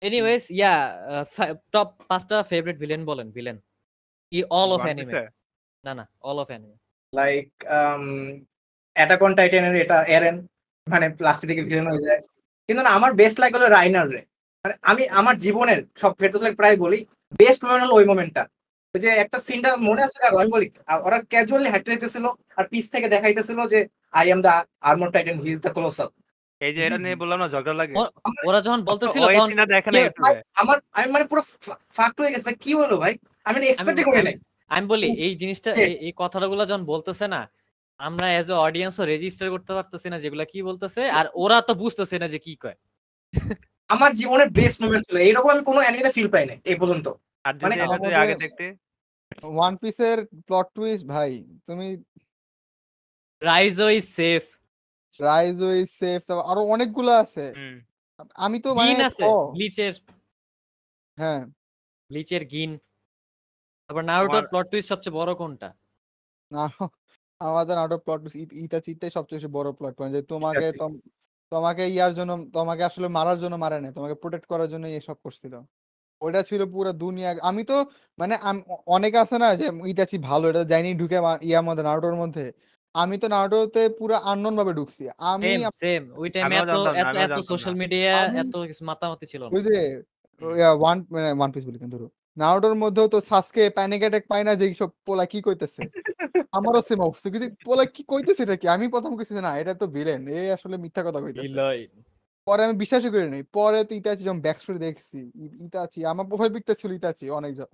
Anyways top 5টা favourite villain বলেন, villain all of anime. না all of anime. Like attack on টাইটানের এটা এরেন, মানে লাস্টের দিকে ভিলেন হয়ে যায়। কিন্তু না, আমার বেস্ট লাগে হলো রাইনার রে। মানে আমি আমার জীবনের সব ফেরত প্রায় বলি বেস্ট মোমেন্ট হলো ওই মোমেন্টটা। ওই যে একটা সিনটা মনে আছে কারো, আমি বলি ওরা ক্যাজুয়ালি হাঁটতে যেতেছিল আর পিছ থেকে দেখাইতেছিল যে I am the armour Titan, he is the colossal. এই যে এটা নিয়ে বললাম না ঝগড়া লাগে। ওরা যখন বলতেছিল ওই তখন সিনটা দেখেন না ইউটিউবে। আমি মানে পুরো ফাক হয়ে গেছে ভাই, কি হলো ভাই, আমি এক্সপেক্টই করি নাই। আমি বলি এই জিনিসটা, এই কথাগুলো যখন বলতেছে না, আমরা এজ এ অডিয়েন্সও রেজিস্টার করতে পারতেছি না যেগুলা কি বলতেছে, আর ওরা তো বুঝতেছে না যে কি কয়। আমার জীবনের বেস্ট মোমেন্ট ছিল এইরকম, আমি কোনো অ্যানিমেতে ফিল পাই নাই এই পর্যন্ত। আর যদি এটা তুই আগে দেখতে ওয়ান পিসের প্লট টুইস্ট ভাই, তুমি rhizo is safe, rhizo is safe, আরো অনেকগুলো আছে। আমি তো গিন আছে, ব্লিচের, হ্যাঁ ব্লিচের গিন। তারপর নারুটোর প্লট টুইস্ট সবচেয়ে বড় কোনটা? আমাদের নারুটোর প্লট টুইস্ট ইটাচিটাই সবচেয়ে বেশি বড় প্লট পয়েন্ট, যে তোমাকে ইয়ার জন্য, তোমাকে আসলে মারার জন্য মারে না, তোমাকে প্রোটেক্ট করার জন্য এসব করছিল। ওইটা ছিল পুরো দুনিয়া। আমি তো মানে অনেকে আছে না যে ইটাচি ভালো, এটা জানি ঢুকে ইয়ার মধ্যে নারুটোর মধ্যে। আমি তো নারুটোতে পুরো আননোন ভাবে ঢুকছি। আমি সেম ওই টাইমে এত সোশ্যাল মিডিয়া এত কিছু মাতামাতি ছিল না। ওই যে ওয়ান পিস বলি কিন্তু নারুটোর মধ্যেও তো সাসকে প্যানিক অ্যাটাক পায় না যে সব পোলা কি কইতেছে। আমারও সেম অবস্থা, কিছু পোলা কি কইতেছে এটা কি, আমি প্রথম কইছি না এটা তো ভিলেন, এ আসলে মিথ্যা কথা কইতেছে। পরে আমি বিশ্বাসই করি নাই। পরে তো ইতাচি যখন ব্যাক স্টোরি দেখছি, ইতাচি আমার প্রোফাইল পিকটা ছিল ইতাচি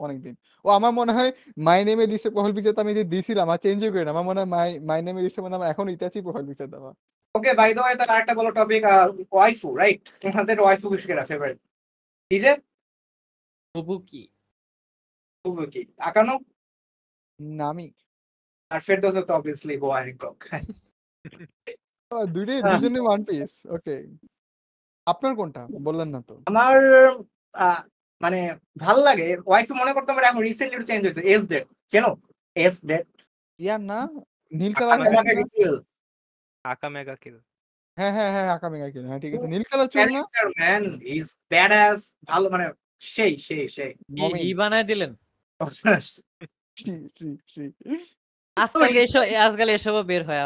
অনেকদিন। ও আমার মনে হয় মাই নেমে লিস্টে প্রোফাইল পিকচার তো আমি যে দিছিলাম আর চেঞ্জই করি না, আমার মনে হয় মাই নেমে লিস্টের মধ্যে আমার এখন ইতাচি প্রোফাইল পিকচার দেওয়া। ওকে, বাই দ্য ওয়ে, তার আরেকটা বলো টপিক, ওয়াইফু, রাইট? তোমাদের ওয়াইফু কিসের ফেভারিট? ডিজে ফুবুকি, ফুবুকি, আকানো, নামি, আর ফেরদৌসে তো অবভিয়াসলি গোয়া হ্যানকক। দুজনে ওয়ান পিস। ওকে, আপনার কোনটা বললেন না তো? আমার মানে ভালো লাগে ওয়াইফু, মনে করতাম এখন রিসেন্টলি একটু চেঞ্জ হয়েছে, এস ডেট। কেন এস ডেট? ইয়ার না নীল কালার, আকামেগা কিল। হ্যাঁ হ্যাঁ হ্যাঁ আকামেগা কিল, হ্যাঁ ঠিক আছে। নীল কালার চুল না, ম্যান ইজ ব্যাডাস, ভালো মানে সেই সেই সেই ই বানায় দিলেন। ঠিক ঠিক ঠিক। আজকাল এসব বের হয়।